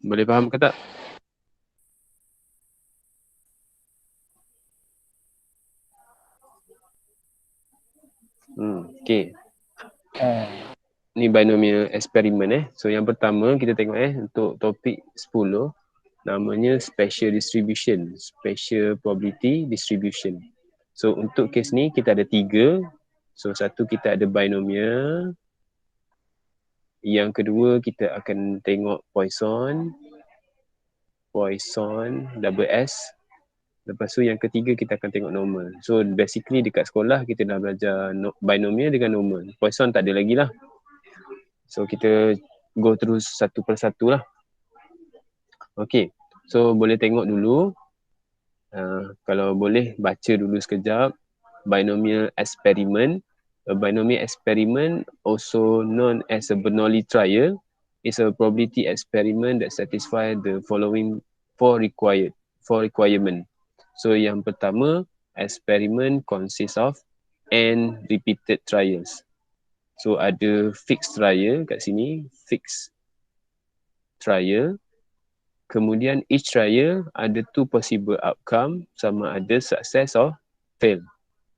Boleh faham ke tak? Okay. Ni binomial eksperimen So yang pertama kita tengok untuk topik 10 namanya spatial distribution, spatial probability distribution. So untuk kes ni kita ada 3. So satu kita ada binomial. Yang kedua kita akan tengok Poisson, double S. Lepas tu yang ketiga kita akan tengok normal. So basically dekat sekolah kita dah belajar binomial dengan normal. Poisson tak ada lagi lah. So kita go terus satu persatu lah. Okay. So boleh tengok dulu. Kalau boleh baca dulu sekejap. Binomial experiment. A binomial experiment, also known as a Bernoulli trial, is a probability experiment that satisfies the following four requirement. So yang pertama, experiment consists of n repeated trials. So ada fixed trial kat sini, fixed trial. Kemudian each trial ada two possible outcome, sama ada success or fail.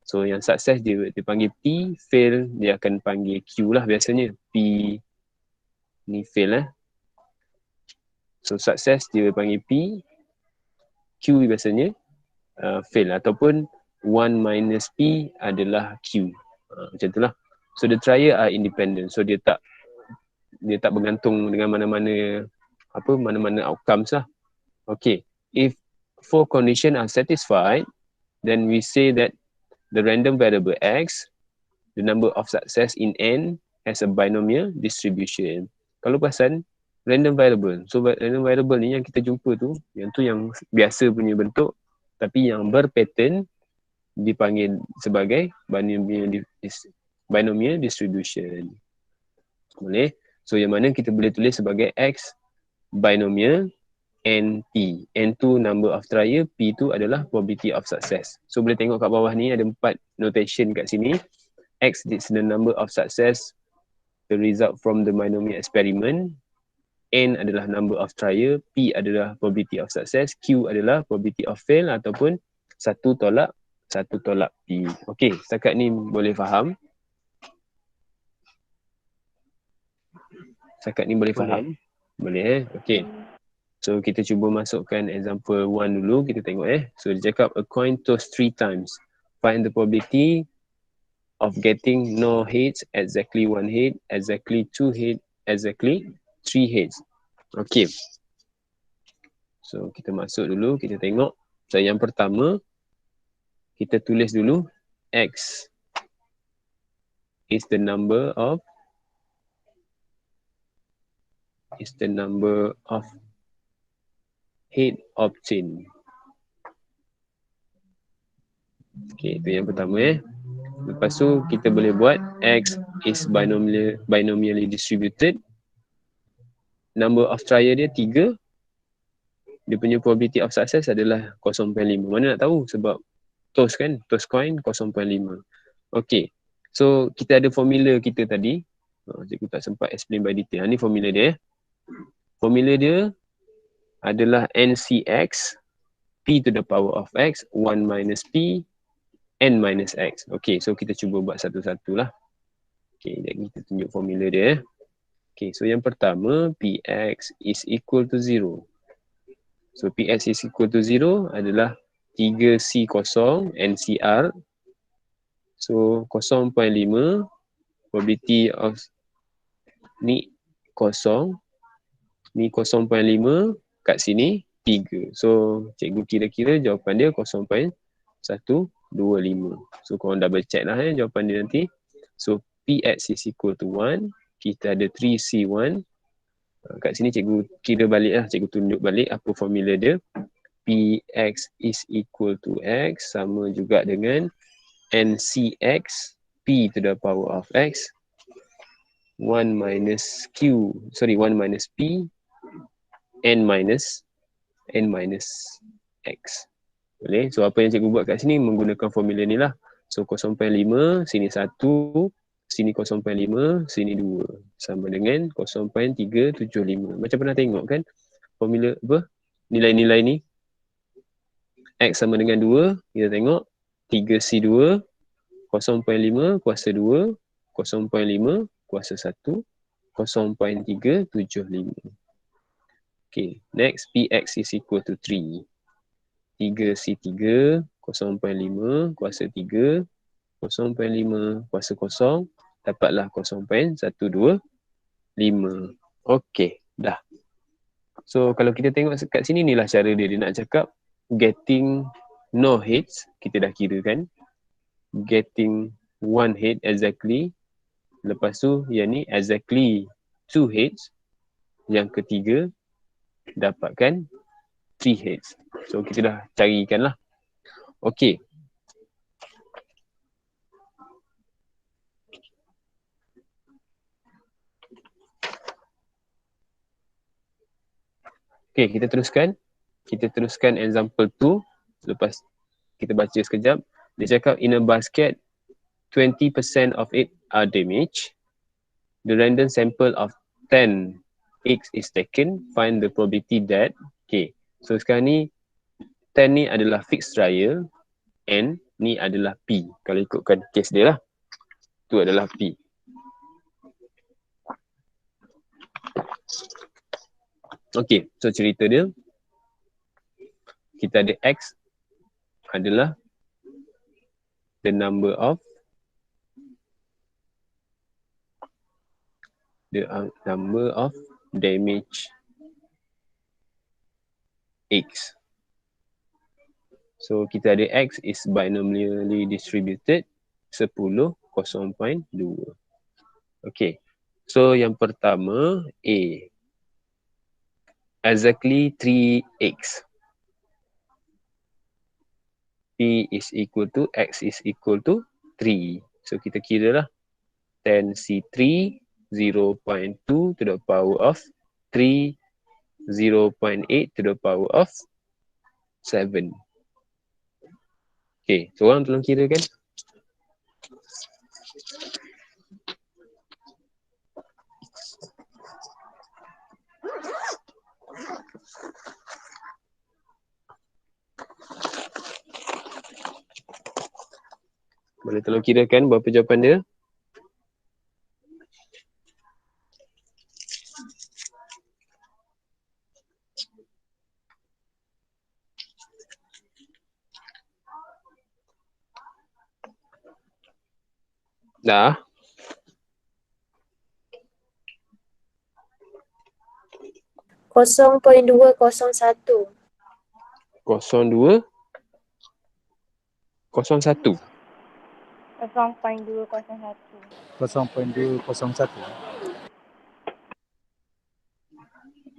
So yang success dia panggil P, fail dia akan panggil Q lah biasanya. P ni fail So success dia panggil P, Q biasanya fail ataupun 1 minus P adalah Q. Macam itulah. So the trial are independent. So dia tak bergantung dengan mana-mana outcomes lah. Okay. If four conditions are satisfied, then we say that the random variable X, the number of success in N, has a binomial distribution. Kalau perasan, random variable. So random variable ni yang kita jumpa tu, yang biasa punya bentuk, tapi yang berpattern dipanggil sebagai binomial distribution. Boleh? So yang mana kita boleh tulis sebagai X binomial NP. N tu number of trial, P tu adalah probability of success. So boleh tengok kat bawah ni ada 4 notation kat sini. X is the number of success, the result from the binomial experiment. N adalah number of trial, P adalah probability of success, Q adalah probability of fail ataupun satu tolak P. Okey, setakat ni boleh faham? Setakat ni boleh faham? Boleh Okey. So kita cuba masukkan example 1 dulu, kita tengok So dia cakap a coin toss 3 times. Find the probability of getting no heads, exactly 1 head, exactly 2 head, exactly 3 heads. Okay. So kita masuk dulu, kita tengok. So yang pertama, kita tulis dulu X is the number of head obtained. Okay, itu yang pertama Lepas tu kita boleh buat X is binomially distributed. Number of trial dia 3. Dia punya probability of success adalah 0.5. Mana nak tahu sebab toss coin 0.5. Okay. So kita ada formula kita tadi. Cikgu tak sempat explain by detail. Ni formula dia. Formula dia adalah NCX P to the power of X 1 minus P N minus X. Okay, so kita cuba buat satu-satu lah. Okay, jadi kita tunjuk formula dia. Okay, so yang pertama, Px is equal to 0. So Px is equal to 0 adalah 3C0 NCR. So 0.5 probability of ni 0. Ni 0.5 kat sini 3. So cikgu kira-kira jawapan dia 0.125. So korang double check lah jawapan dia nanti. So Px is equal to 1. Kita ada 3C1. Kat sini cikgu kira balik lah. Cikgu tunjuk balik apa formula dia. Px is equal to X sama juga dengan NCX P to the power of X 1 minus P N minus X. Boleh? So apa yang cikgu buat kat sini menggunakan formula ni lah. So 0.5, sini 1, sini 0.5, sini 2. Sama dengan 0.375. Macam pernah tengok kan? formula apa? Nilai-nilai ni. X sama dengan 2, kita tengok 3C2 0.5 kuasa 2, 0.5 kuasa 1, 0.375. Okay, next Px is equal to 3. 3C3 0.5 kuasa 3, 0.5 kuasa 0, dapatlah 0.125. Okay, dah. So kalau kita tengok kat sini, inilah cara dia. Dia nak cakap getting no heads, kita dah kira kan. Getting one head exactly. Lepas tu yang ni exactly two heads. Yang ketiga dapatkan three heads. So kita dah carikan lah. Okay. Okay, kita teruskan. Kita teruskan example 2. Lepas kita baca sekejap. Dia cakap in a basket 20% of it are damaged. The random sample of 10 eggs is taken. Find the probability that. Okay. So sekarang ni 10 ni adalah fixed trial. N ni adalah P. Kalau ikutkan case dia lah. Tu adalah P. Okay. So cerita dia. Kita ada X adalah the number of damage X. So kita ada X is binomially distributed 10, 0.2. Okay. So yang pertama A. Exactly 3X. P is equal to X is equal to 3. So kita kira lah 10C3 0.2 to the power of 3, 0.8 to the power of 7. Okay, so orang tolong kira kan? Boleh tolong kirakan berapa jawapan dia? Dah. Kosong poin 201. 02 01. 0.201. 0.201.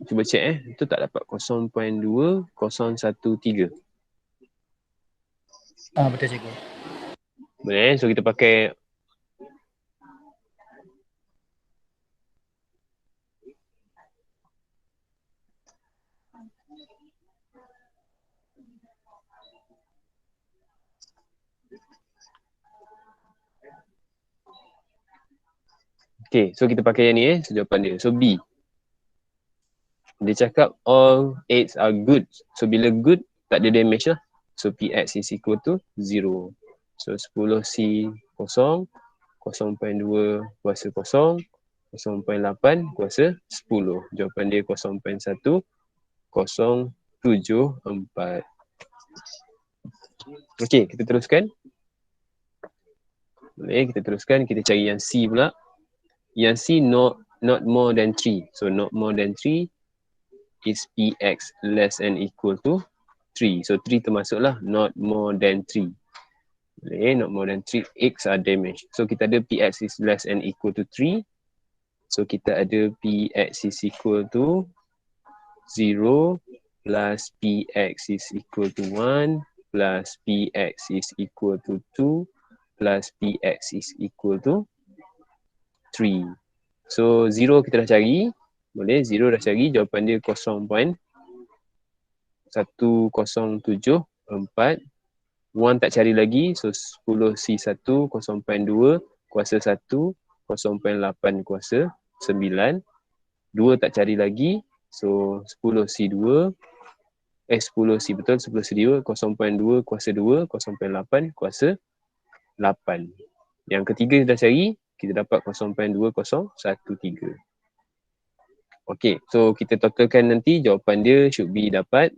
Cuba check Itu tak dapat 0.2013. Betul cikgu. Boleh so kita pakai Okay, so kita pakai yang ni so jawapan dia. So B. Dia cakap all 8 are good. So bila good, tak ada damage lah. So Px is equal to 0. So 10C kosong, 0.2 kuasa kosong, 0.8 kuasa 10. Jawapan dia 0.1074. Okay, kita teruskan. Boleh, kita teruskan. Kita cari yang C pula. Yang C not more than 3. So not more than 3 is Px less than equal to 3. So 3 termasuklah not more than 3. Boleh, not more than 3 X are damaged. So kita ada Px is less than equal to 3. So kita ada Px is equal to 0 plus Px is equal to 1 plus Px is equal to 2 plus Px is equal to 3. So 0 kita dah cari. Boleh, 0 dah cari. Jawapan dia 0.1074. 1 tak cari lagi. So 10C1 0.2 kuasa 1, 0.8 kuasa 9. 2 tak cari lagi. So 10C2 10C betul, 10C2 0.2 kuasa 2 0.8 kuasa 8. Yang ketiga dah cari, kita dapat 0.2013. Okay, so kita totalkan nanti jawapan dia should be dapat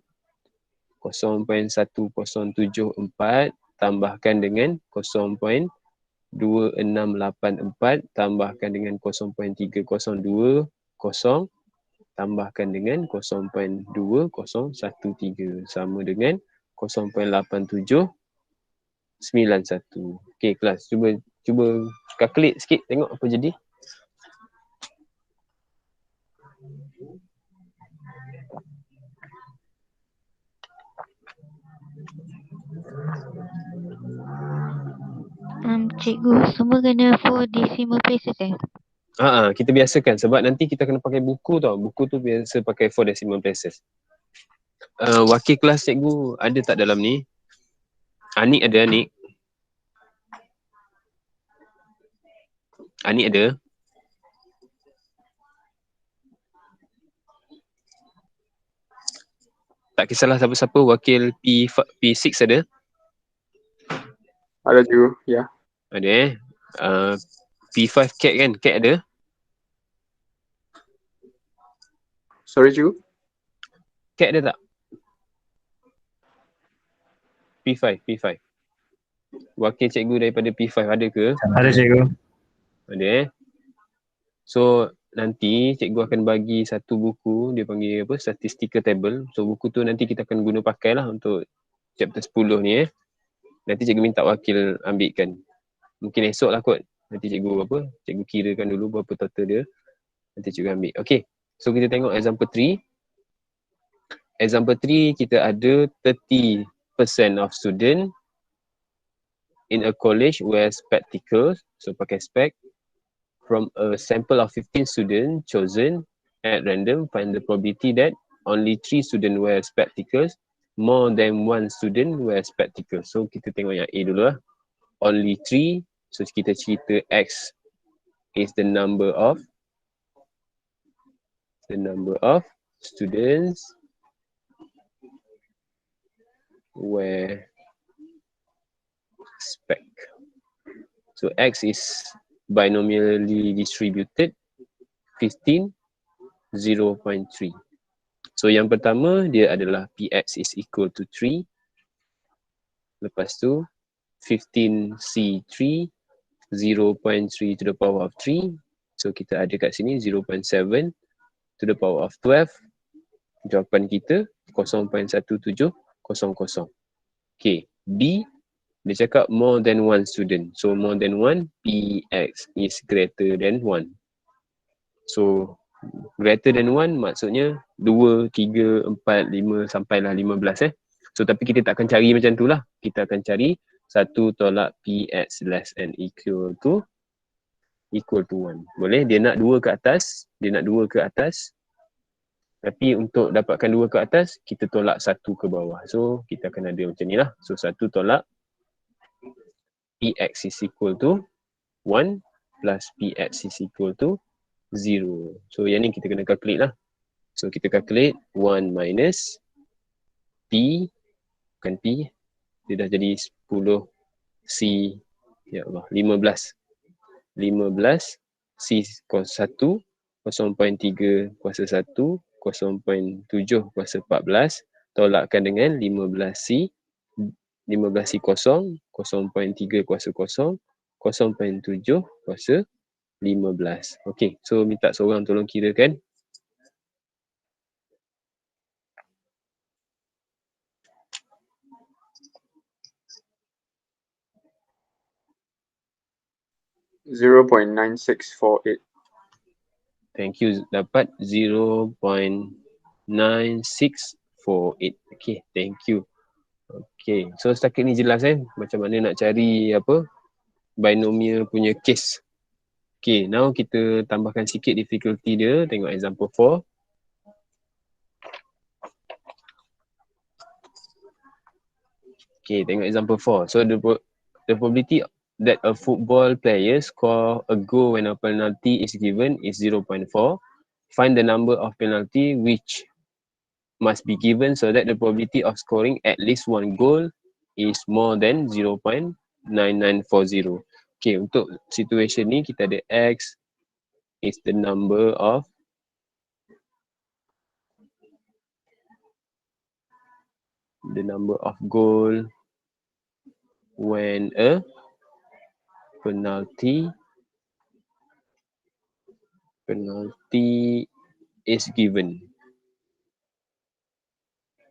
0.1074 tambahkan dengan 0.2684 tambahkan dengan 0.3020 tambahkan dengan 0.2013 sama dengan 0.8791. Okay, kelas, cuba calculate sikit tengok apa jadi. Cikgu, semua kena 4 decimal places Kita biasakan sebab nanti kita kena pakai buku tau. Buku tu biasa pakai 4 decimal places. Wakil kelas cikgu ada tak dalam ni? Anik ada, Anik? Anik ada? Tak kisahlah siapa-siapa, wakil P6 ada? Ada cikgu, ya. Ada P5 Cat kan? Cat ada? Sorry cikgu. Cat ada tak? P5. Wakil cikgu daripada P5 ada ke? Ada cikgu. Ada So nanti cikgu akan bagi satu buku, dia panggil apa? Statistical table. So buku tu nanti kita akan guna pakai lah untuk chapter 10 ni Nanti cikgu minta wakil ambilkan. Mungkin esok lah kot. Nanti cikgu kirakan dulu berapa total dia. Nanti cikgu ambil. Okay. So kita tengok example 3. Example 3 kita ada 30% of student in a college wear spectacles. So pakai spec. From a sample of 15 students chosen at random, find the probability that only 3 students wear spectacles. More than 1 student wear spectacles. So kita tengok yang A dulu lah. Only 3. So kita cerita X is the number of students wear spec. So X is binomially distributed 15 0.3. So yang pertama dia adalah Px is equal to 3. Lepas tu 15C3 0.3 to the power of 3. So kita ada kat sini 0.7 to the power of 12. Jawapan kita 0.1700. Okay, B dia cakap more than 1 student. So more than 1, Px is greater than 1. So greater than 1 maksudnya 2, 3, 4, 5 sampailah 15 So tapi kita tak akan cari macam tu lah. Kita akan cari 1 tolak Px less than equal to 1. Boleh? Dia nak 2 ke atas. Tapi untuk dapatkan 2 ke atas, kita tolak 1 ke bawah. So kita akan ada macam ni lah. So 1 tolak Px is equal to 1 plus Px is equal to 0. So yang ni kita kena calculate lah. So kita calculate 1 minus P, bukan P, dia dah jadi 10C, ya Allah, 15 C kuasa 1, 0.3 kuasa 1, 0.7 kuasa 14, tolakkan dengan 15C kosong, 0.3 kuasa kosong, 0.7 kuasa 15. Okay, so minta seorang tolong kirakan. .9648. Thank you. Dapat 0.9648. Okay, thank you. Okay, so setakat ni jelas macam mana nak cari binomial punya case. Okay, now kita tambahkan sikit difficulty dia. Tengok example 4. Okay, tengok example 4. So the probability that a football player score a goal when a penalty is given is 0.4. find the number of penalty which must be given so that the probability of scoring at least one goal is more than 0.9940. Okay, untuk situation ni kita ada X is the number of goal when a penalty is given.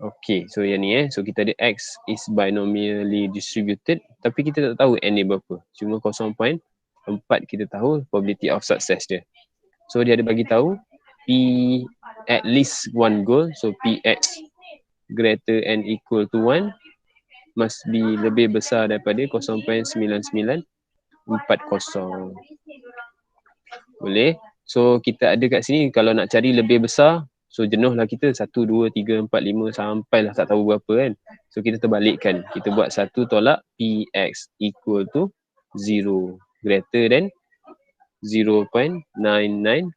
Okay, so yang ni so kita ada X is binomially distributed tapi kita tak tahu N ni berapa. Cuma 0.4 kita tahu probability of success dia. So dia ada bagi tahu P at least one goal, so PX greater and equal to 1 must be lebih besar daripada 0.9940. Boleh? So kita ada kat sini kalau nak cari lebih besar, so jenuh lah kita 1, 2, 3, 4, 5 sampailah tak tahu berapa kan. So kita terbalikkan. Kita buat 1 tolak PX equal to 0 greater than 0.9940.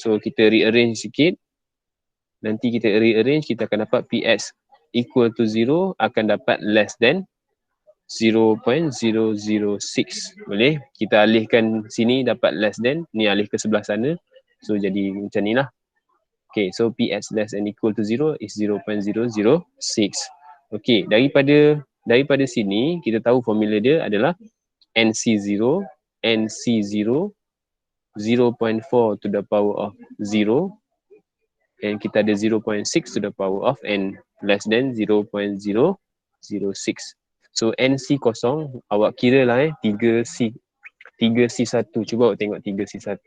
So kita rearrange sikit. Nanti kita rearrange, kita akan dapat PX equal to 0 akan dapat less than 0.006. Boleh? Kita alihkan sini dapat less than, ni alih ke sebelah sana. So jadi macam ni lah. Okay, so PX less than equal to 0 is 0.006. Okay, daripada sini kita tahu formula dia adalah NC0, 0.4 to the power of 0, and kita ada 0.6 to the power of n less than 0.006. So NC kosong, awak kira lah 3C1. Cuba awak tengok 3C1.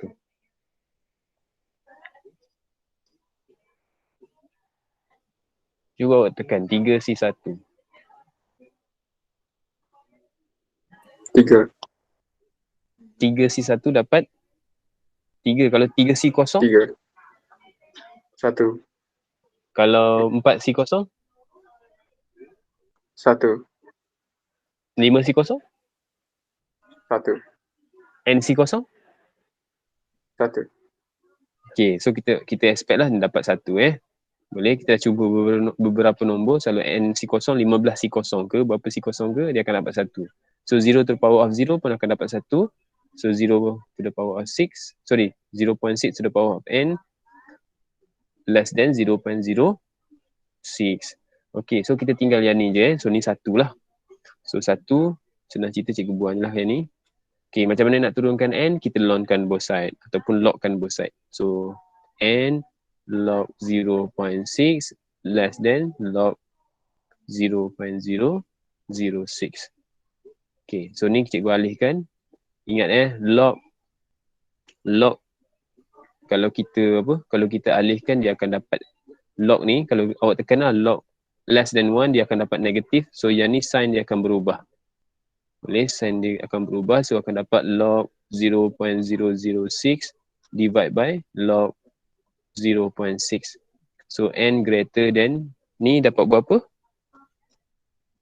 Cuba awak tekan 3C1. 3C1 dapat 3. Kalau 3C kosong? 3. 1. Kalau 4C kosong? 1. 5C kosong? 1. NC kosong? 1. Okay, so kita expect lah dapat 1 Boleh, kita cuba beberapa nombor. Selalu NC kosong, 15C kosong ke, berapa C kosong ke, dia akan dapat 1. So 0 to the power of 0 pun akan dapat 1. So 0 to the power of 6, 0.6 to the power of n less than 0.06. Okay, so kita tinggal yang ni je So ni 1 lah. So 1, senang cerita cikgu buang lah yang ni. Okay, macam mana nak turunkan n? Kita logkan both side ataupun logkan both side. So n log 0.6 less than log 0.006. Okay, so ni cikgu alihkan. Ingat log kalau kita alihkan dia akan dapat log ni, kalau awak tekan log less than 1 dia akan dapat negatif. So yang ni sign dia akan berubah. Boleh, sign dia akan berubah. So akan dapat log 0.006 divide by log 0.6. So n greater than ni dapat berapa?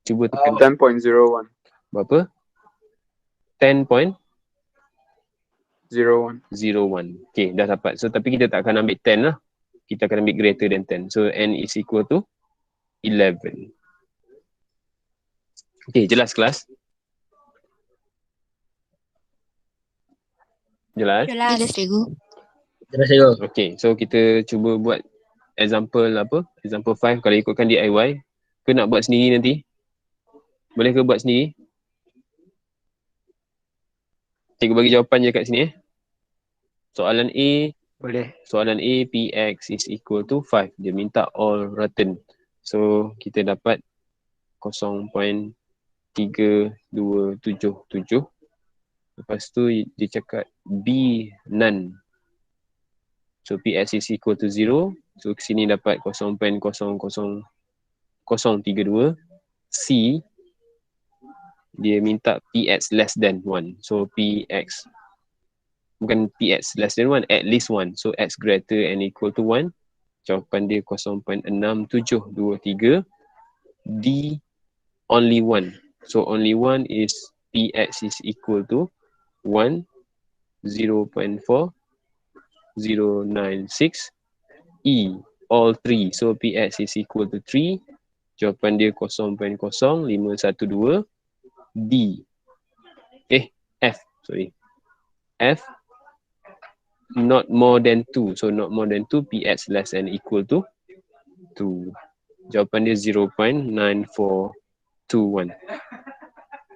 Cuba tekan 10.01. berapa? 10.01. Okay, dah dapat. So tapi kita tak akan ambil 10 lah. Kita akan ambil greater than 10. So n is equal to 11. Okay, jelas kelas? Jelas? Jelas cikgu. Okay, so kita cuba buat example Example 5 kalau ikutkan DIY. Ke nak buat sendiri nanti? Boleh ke buat sendiri? Cikgu bagi jawapan je kat sini Soalan A, soalan A, PX is equal to 5. Dia minta all rotten. So kita dapat 0.3277. Lepas tu dia cakap B none. So PX is equal to 0. So sini dapat 0.00032. C dia minta PX less than 1. So PX bukan PX less than 1, at least 1. So X greater and equal to 1. Jawapan dia 0.6723. D only 1. So only 1 is PX is equal to 1, 0.4, 0.096. E, all 3. So Px is equal to 3. Jawapan dia 0.0512. D. F. Sorry. F not more than 2. So not more than 2. Px less than equal to 2. Jawapan dia 0.9421.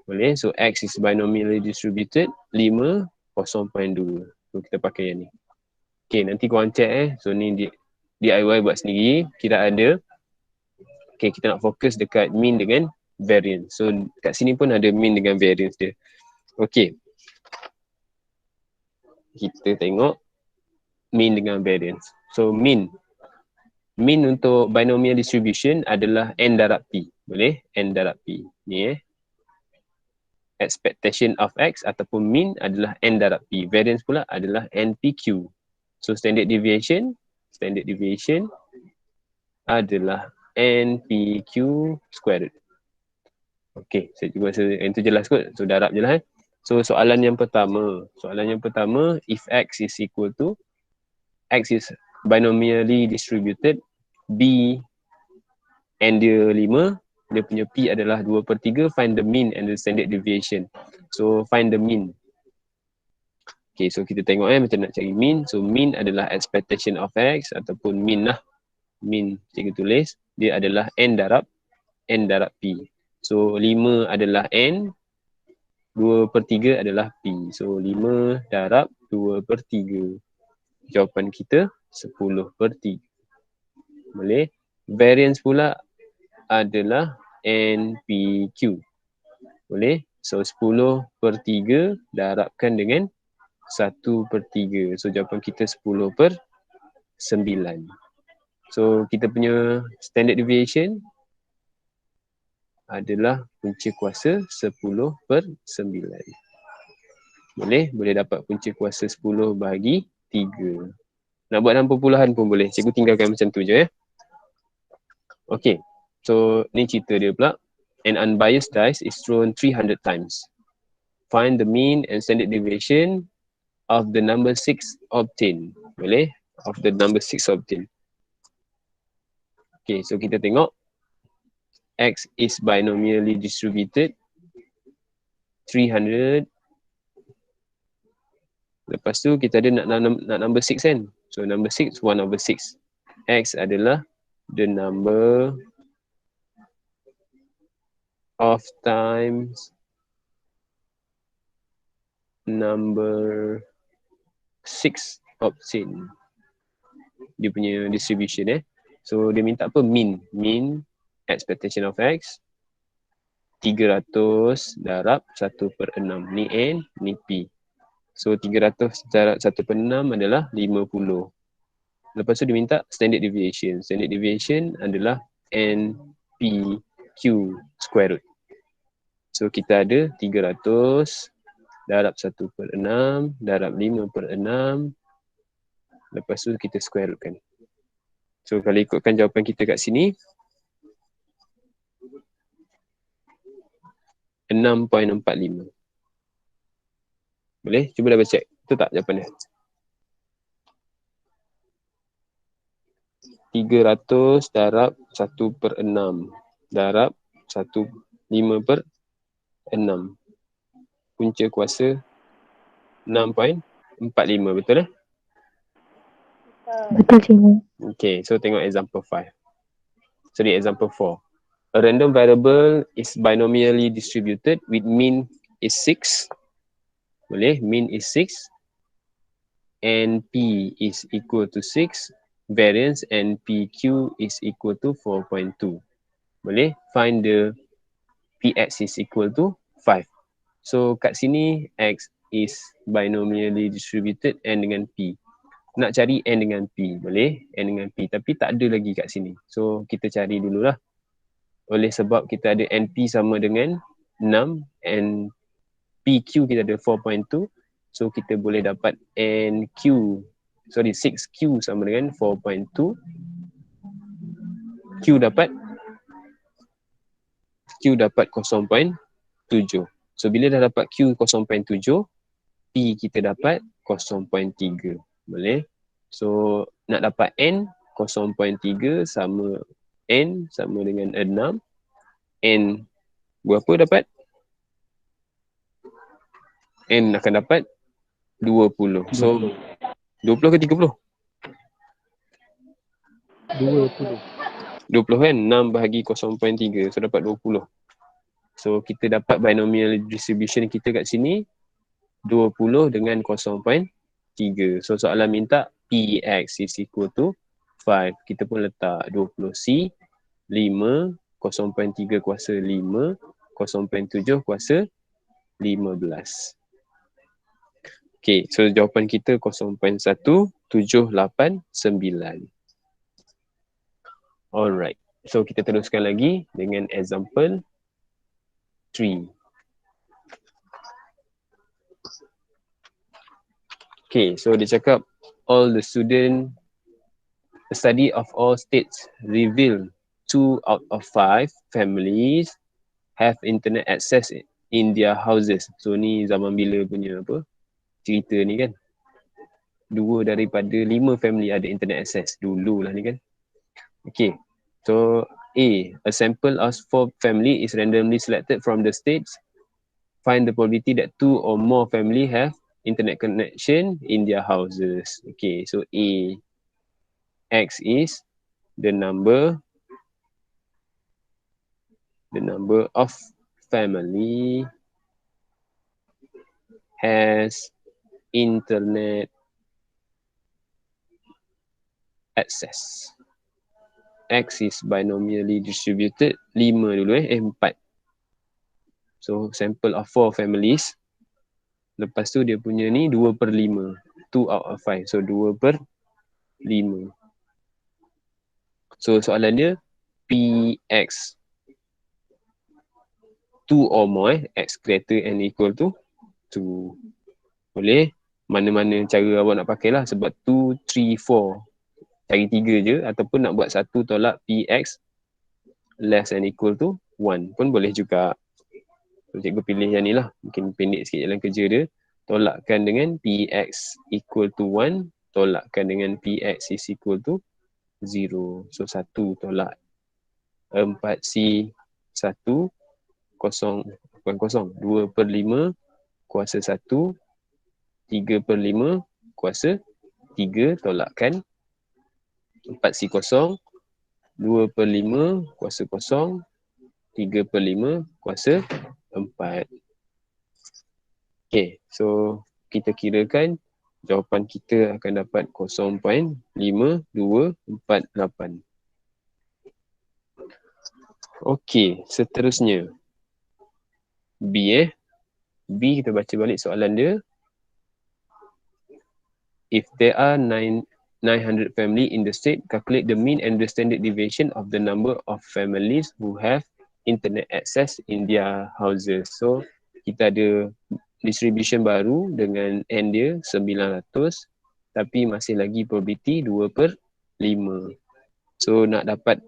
Boleh? So X is binomially distributed. 5, 0.2. So kita pakai yang ni. Okay, nanti korang check So ni DIY buat sendiri. Kita ada. Okay, kita nak fokus dekat mean dengan variance. So kat sini pun ada mean dengan variance dia. Okay. Kita tengok mean dengan variance. So mean. Mean untuk binomial distribution adalah N darab P. Boleh? N darab P. Ni expectation of X ataupun mean adalah N darab P. Variance pula adalah NPQ. So standard deviation adalah NPQ square root. Okay, saya cuba yang tu jelas kot. So darab je lah. So soalan yang pertama, if X is equal to, X is binomially distributed, B and dia 5, dia punya P adalah 2/3, find the mean and the standard deviation. So find the mean. Okay, so kita tengok macam nak cari mean. So mean adalah expectation of X ataupun mean lah. Mean, cikgu tulis, dia adalah N darab P. So 5 adalah N, 2/3 adalah P. So 5 darab 2/3. Jawapan kita 10/3. Boleh? Variance pula adalah NPQ. Boleh? So 10/3 darabkan dengan 1/3. So jawapan kita 10/9. So kita punya standard deviation adalah punca kuasa 10/9. Boleh? Boleh dapat punca kuasa 10 bahagi 3. Nak buat 60-an pun boleh. Cikgu tinggalkan macam tu je . Okay. So ni cerita dia pula. An unbiased dice is thrown 300 times. Find the mean and standard deviation of the number 6 obtained. Boleh? Of the number 6 obtained. Okay, so kita tengok. X is binomially distributed. 300. Lepas tu kita ada nak number 6 kan. So number 6, 1/6. X adalah the number of times number 6 obtained. Dia punya distribution So dia minta apa? Mean. Mean expectation of X 300 darab 1/6. Ni N, ni P. So 300 darab 1/6 adalah 50. Lepas tu dia minta standard deviation. Standard deviation adalah NPQ square root. So kita ada 300 darab 1/6 darab 5/6. Lepas tu kita square root kan. So kalau ikutkan jawapan kita kat sini 6.45. Boleh? Cuba double check. Betul tak jawapan dia? 300 darab 1/6 darab 5/6. Punca kuasa 6.45. Betul Betul cikgu. Okay, so tengok example 5. Sorry, example 4. A random variable is binomially distributed with mean is 6. Boleh? Mean is 6. And P is equal to 6. Variance and PQ is equal to 4.2. Boleh? Find the Px is equal to 5. So kat sini X is binomially distributed N dengan P. Nak cari N dengan P. Boleh? N dengan P. Tapi tak ada lagi kat sini. So kita cari dululah. Oleh sebab kita ada NP sama dengan 6 and PQ kita ada 4.2. So kita boleh dapat 6Q sama dengan 4.2. Q dapat 0.7. So bila dah dapat Q 0.7, P kita dapat 0.3. Boleh? So nak dapat N 0.3 sama N sama dengan 6. N berapa dapat? N akan dapat 20. So 20 ke 30? 20 kan? 6 bahagi 0.3. So dapat 20. So kita dapat binomial distribution kita kat sini 20 dengan 0.3. So soalan minta Px is equal to 5. Kita pun letak 20C 5, 0.3 kuasa 5, 0.7 kuasa 15. Okay, so jawapan kita 0.1789. Alright, so kita teruskan lagi dengan example 3. Okay, so dia cakap all the student, the study of all states reveal 2 out of 5 families have internet access in their houses. So ni zaman bila punya apa cerita ni kan. 2 daripada 5 family ada internet access dulu lah ni kan. Okay, so A sample of 4 family is randomly selected from the states. Find the probability that 2 or more family have internet connection in their houses. Okay, so A, X is the number of family has internet access. X is binomially distributed 5 dulu 4. So sample of 4 families. Lepas tu dia punya ni 2/5. 2 out of 5. So 2/5. So soalan dia Px 2 or more X greater and equal to 2. Boleh mana-mana cara awak nak pakai lah sebab 2, 3, 4 cari 3 je ataupun nak buat 1 tolak Px less and equal to 1 pun boleh juga. So, cikgu pilih yang ni lah. Mungkin pendek sikit jalan kerja dia. Tolakkan dengan Px equal to 1. Tolakkan dengan Px is equal to 0. So 1 tolak 4C 1 kosong. 2/5 kuasa 1. 3/5 kuasa 3 tolakkan 4C kosong. 2/5 kuasa kosong. 3/5 kuasa 4. Okay, so kita kirakan jawapan kita akan dapat 0.5248. Okay, seterusnya B B kita baca balik soalan dia. If there are 900 family in the state, calculate the mean and the standard deviation of the number of families who have internet access in their houses. So kita ada distribution baru dengan N dia 900 tapi masih lagi probability 2/5. So nak dapat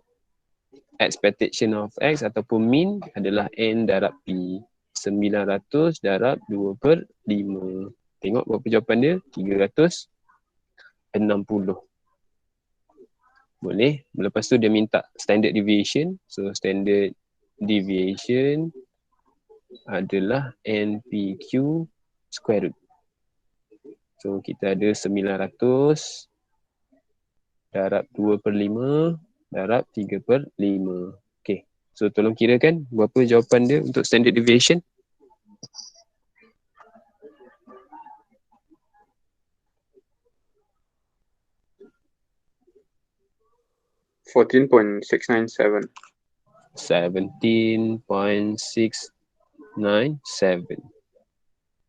expectation of X ataupun mean adalah N darab P. 900 darab 2/5. Tengok berapa jawapan dia? 360. Boleh. Lepas tu dia minta standard deviation. So standard deviation adalah NPQ square root. So kita ada 900 darab 2/5 darab 3/5. Okay. So tolong kirakan berapa jawapan dia untuk standard deviation. 14.697. 17.697.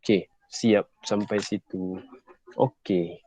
Okay, siap sampai situ. Okay.